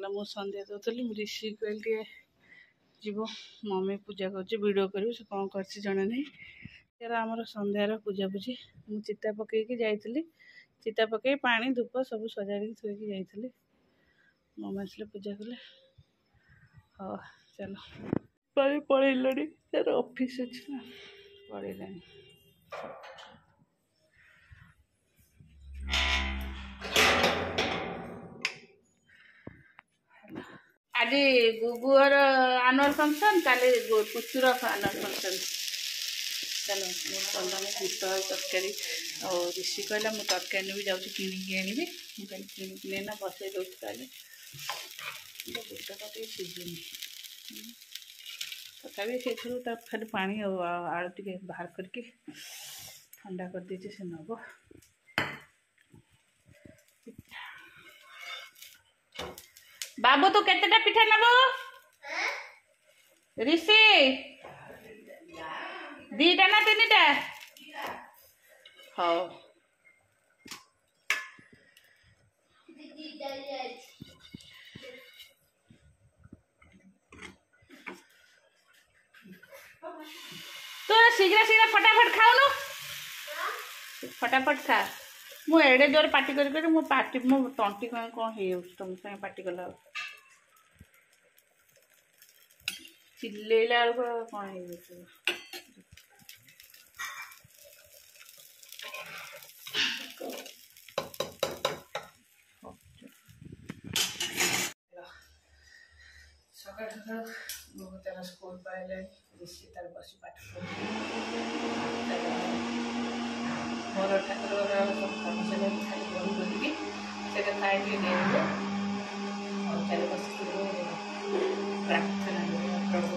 चलो मु संध्या दूसरी ऋषि कहल जीव मम्मी पूजा करवीडियो कर कौन कर जड़े नहीं यार आमर संध्यार पूजा पूजी मु चिता पकईकी जाइली चिता पकई पानी धूप सब सजाड़ी थोकी जाइली मम्मी आसले पूजा कले। हाँ चलो पड़े यार ऑफिस अच्छी ना पड़े आज गुगुर आनुअल फंक्शन काले पुचुर आनुअल फंक्शन। चलो मुझे बुट आलू तरकारी और ऋषि कहला मुझे तरकारी भी जाऊँ कि आनी मुझे कि ना बसई दूसरी ताले बुटा तो सीझुनी तथापि से खाली पानी आलू टे बाहर करके ठंडा कर दीजिए से नब बाबू तू केतेटा पिठा नबो ऋषि दीटा ना तीनटा हाँ तो शीघ्र शीघ्र फटाफट खाऊनु फटाफट खा मु एडे जोर पार्टी कर मो पार्टी मो तंटी कौन कौन हो तुम संगे पार्टी कला चिल्लेला कौन हो सकाल सकाल तार स्कूल पाइले ऋषि तार बस पाठ मोर ठाकुर सब काम चले खाली बंद करके से खाई नहीं और चले बस प्रार्थना प्रभु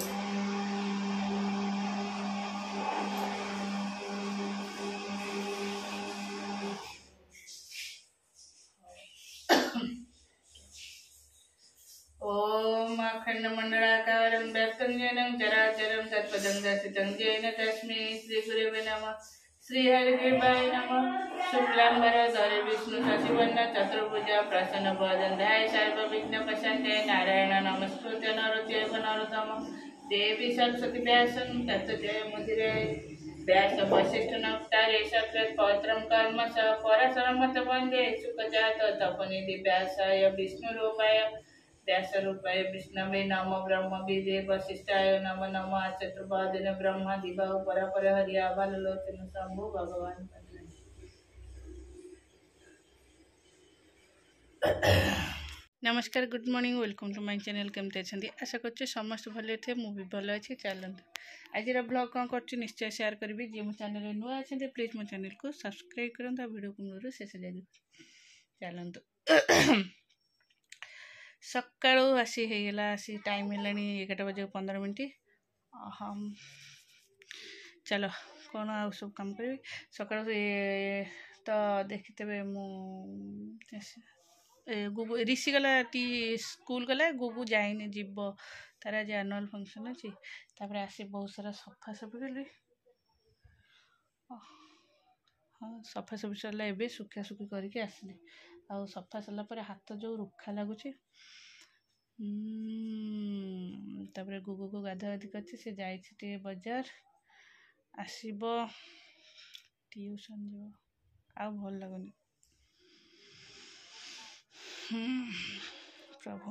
ओम अखंडमंडलाकारं व्याप्तं चराचरं तत्पदं दर्शितं येन तस्मै श्री गुरुवे नमः। श्री हरिदेवाय नमः। शुक्लांबरधर विष्णु शशिवर्णं चतुर्भुजा प्रसन्नवदनं ध्याये सर्वविघ्नोपशान्तये नारायणं नमस्कृत्य नरं चैव नरोत्तमं देवी सरस्वती व्यासं ततो जयमुदीरये। व्यास वसिष्ठ नमस्कारे सकृत् पौत्रं कर्म स पराशरमत वन्दे सुखजात तपनिधि व्यासाय विष्णुरूपाय व्यासरूपाय विष्णवे नमो ब्रह्म विदे वशिष्ठाय नमो नमः। चतुर्बादिन ब्रह्म दिवा परापर हरियावलोचन शंभु भगवान। नमस्कार good morning welcome to my channel केमते अच्छे आशा कर समस्त भले थे मुझे भल अच्छे चलते आज ब्लॉग कौन कर निश्चय शेयर करी जी मो चैनल नुआ अच्छे प्लीज मो चैनल को सब्सक्राइब करते वीडियो को मूल शेष जाए चलते सका आसी होगा आसी टाइम है 11 बजे 15 मिनट हम चलो कौन आ सब काम करी सका तो देखते गुगु ऋषि गला टी स्कूल गला गुगु जाइने जीव तार आज एनुअल फंक्शन अच्छी तापर आसी बहुत सारा सफा सफी कली हाँ सफा सफी सरला एबे सुखा सुखी करके आसली आ सफा सरला पर हाथ जो रुखा लगुच तापर गुगु को गाधा गाधी कर से जाइए बजार आसब ट्यूशन जो आ भल लगुनि प्रभु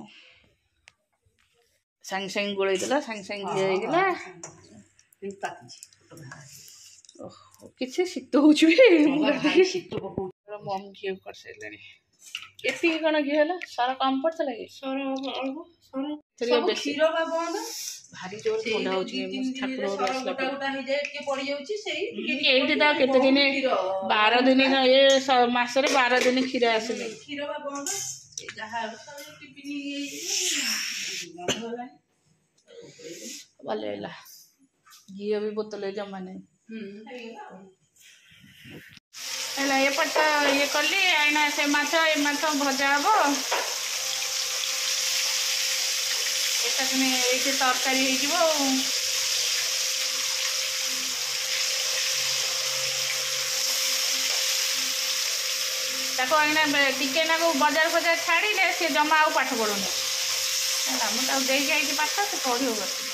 सांग सांग गोल सांग सांग घीगला किसी शीत हो मम घी कर सारे ये कौन घी है सर कम पड़ता लगे भारी जोर ठंडा हो केते दिन 12 दिन ये मसरे 12 दिन क्षीर आसले भल घी भी बोतल जमा नहीं ये पट ये कली आईना से माछ ए माछ भजा हम ये तरकारी हो टिके ना बजार फजार छाड़े सी जमा आउ पाठ पढ़ुन ହେଲା ମୁଁ ତାକୁ ଦେଇ ଯାଇଛି ପାଠ ସେ ପଢ଼ିବ ବସି।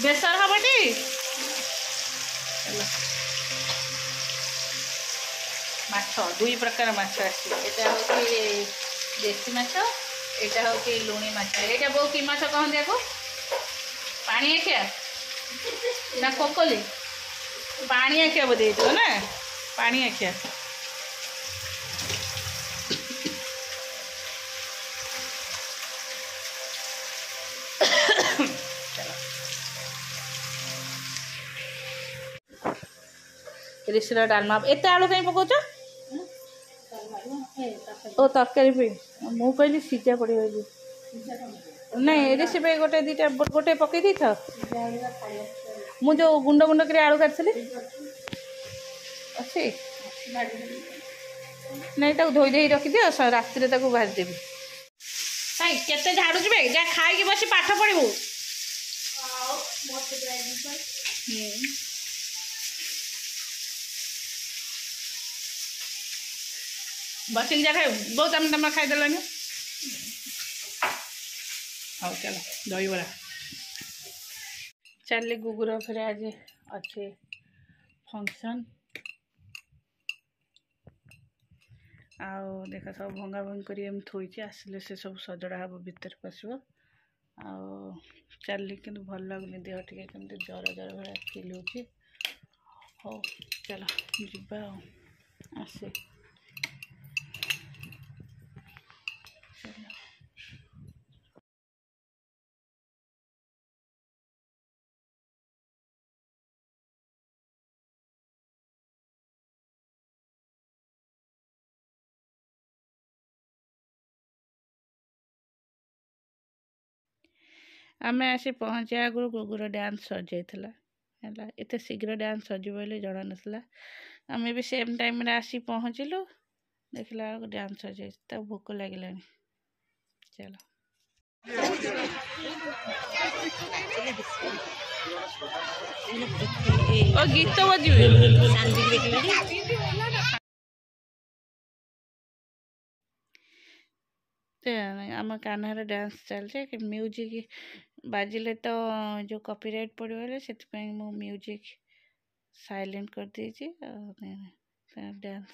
ବେସର ହବଟି ମାଛ ଦୁଇ ପ୍ରକାର ମାଛ ଆସିଛି। ଏଇଟା ହେଉଛି ଦେଶୀ ମାଛ, ଏଇଟା ହେଉଛି ଲୁଣି ମାଛ। ଏଇଟା ବୋଉ କି ମାଛ କହନ୍ତି ଆକୁ? ପାଣି ଆଖିଆ ନା କୋକଲି? ପାଣି ଆଖିଆ ବୋଧେ ହେଇଥିବ ନା, ପାଣି ଆଖିଆ। ରିସିର ଡାଲମା। ଏତେ ଆଳୁ କାହିଁ ପକଉଛ? ଓ ତରକାରୀ ପାଇଁ। ମୁଁ କହିଲି ସିଝା ପଡ଼ିବ ବୋଲି। ନାଇଁ ରିସି ପାଇଁ ଗୋଟେ ଦୁଇଟା ଗୋଟେ ପକେଇ ଦେଇଥାଅ। ମୁଁ ଯେଉଁ ଗୁଣ୍ଡ ଗୁଣ୍ଡ କରି ଆଳୁ କାଟିଥିଲି ଅଛି। ନାଇଁ ତାକୁ ଧୋଇ ଦେଇ ରଖିଦିଅ, ରାତିରେ ତାକୁ ଭାଜିଦେବି। କାଇଁ କେତେ ଝାଡ଼ୁଛୁ ବେ? ଯା ଖାଇକି ବସି ପାଠ ପଢ଼ିବୁ। ବସିକି ଯା ଖାଇବୁ। ବୋଉ ତମେ ଖାଇଦେଲନି। ହଉ ଚାଲ ଦହିବରା। ଚାଲି ଗୁଗୁର ଫେରେ ଆଜି ଅଛି ଫଙ୍କସନ୍। ଆଉ ଦେଖ ସବୁ ଭଙ୍ଗା ଭଙ୍ଗି କରି ଏମିତି ଥୋଇଛି, ଆସିଲେ ସେ ସବୁ ସଜଡ଼ା ହେବ, ଭିତରେ ପଶିବ। ଆଉ ଚାଲି କିନ୍ତୁ ଭଲ ଲାଗୁନି, ଦେହ ଟିକେ କେମିତି ଜ୍ୱର ଭଳିଆ ଫିଲ୍ ହେଉଛି। ହଉ ଚାଲ ଯିବା ଆଉ। ଆସେ ଆମେ ଆସି ପହଞ୍ଚିବା ଆଗରୁ ଗୁଗୁର ଡ୍ୟାନ୍ସ ସରିଯାଇଥିଲା ହେଲା। ଏତେ ଶୀଘ୍ର ଡ୍ୟାନ୍ସ ସରିଯିବ ବୋଲି ଜଣାନଥିଲା। ଆମେ ବି ସେମ୍ ଟାଇମ୍ରେ ଆସି ପହଞ୍ଚିଲୁ, ଦେଖିଲା ବେଳକୁ ଡ୍ୟାନ୍ସ ସରିଯାଇଛି। ତାକୁ ଭୋକ ଲାଗିଲାଣି। ଚାଲ ଓ ଗୀତ ବଜିବେ। ଆମ କାହ୍ନାର ଡ୍ୟାନ୍ସ ଚାଲିଛି, କି ମ୍ୟୁଜିକ୍ ବାଜିଲେ ତ ଯେଉଁ କପିରାଇଟ୍ ପଡ଼ିବ ବୋଲି ସେଥିପାଇଁ ମୁଁ ମ୍ୟୁଜିକ୍ ସାଇଲେଣ୍ଟ କରିଦେଇଛି। ଆଉ ଡ୍ୟାନ୍ସ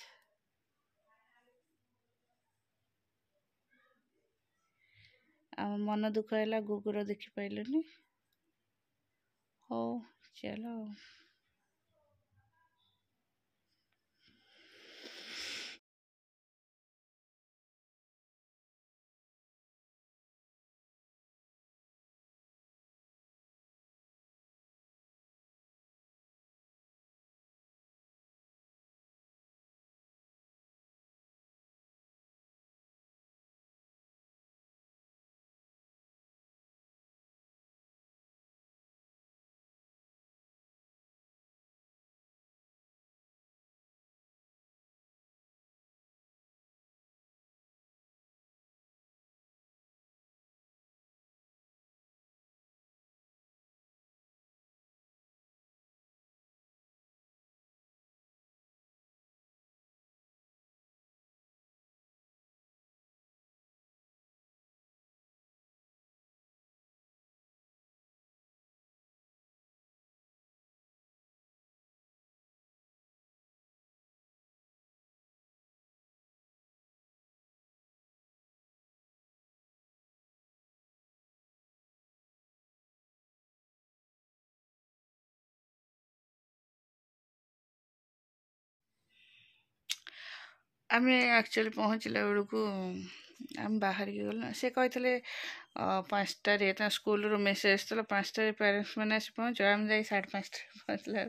ଆମ ମନ ଦୁଃଖ ହେଲା, ଗୁଗୁର ଦେଖିପାରିଲୁନି। ହଉ ଚାଲ ଆଉ। ଆମେ ଆକ୍ଚୁଆଲି ପହଞ୍ଚିଲା ବେଳକୁ ଆମେ ବାହାରିକି ଗଲୁ। ସେ କହିଥିଲେ 5ଟାରେ, ତା ସ୍କୁଲରୁ ମେସେଜ୍ ଆସିଥିଲା 5ଟାରେ ପ୍ୟାରେଣ୍ଟସ୍ ମାନେ ଆସି ପହଞ୍ଚିବ। ଆମେ ଯାଇ 5:30ରେ ପହଞ୍ଚିଲା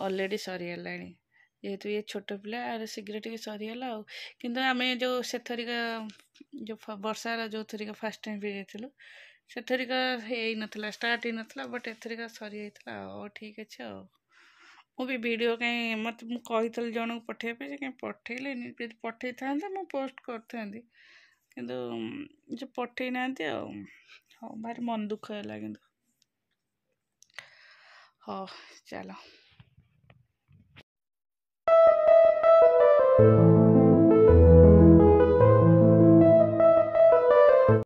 ଅଲରେଡ଼ି ସରିଗଲାଣି। ଯେହେତୁ ଇଏ ଛୋଟ ପିଲା ଆର ଶୀଘ୍ର ଟିକେ ସରିଗଲା ଆଉ। କିନ୍ତୁ ଆମେ ଯେଉଁ ସେଥରିକା ଯେଉଁ ବର୍ଷାର ଯେଉଁଥରିକା ଫାର୍ଷ୍ଟ ଟାଇମ୍ ବି ଯାଇଥିଲୁ, ସେଥରିକା ହେଇନଥିଲା, ଷ୍ଟାର୍ଟ ହେଇନଥିଲା, ବଟ୍ ଏଥରିକା ସରିଯାଇଥିଲା। ଆଉ ଠିକ୍ ଅଛି ଆଉ। ମୁଁ ବି ଭିଡ଼ିଓ କାହିଁ ମୁଁ କହିଥିଲି ଜଣଙ୍କୁ ପଠାଇବା ପାଇଁ, ସେ କାହିଁ ପଠାଇଲେନି। ଯଦି ପଠାଇଥାନ୍ତେ ମୁଁ ପୋଷ୍ଟ କରିଥାନ୍ତି, କିନ୍ତୁ ଯେ ପଠାଇ ନାହାନ୍ତି ଆଉ। ହଁ ଭାରି ମନ ଦୁଃଖ ହେଲା କିନ୍ତୁ। ହଉ ଚାଲ।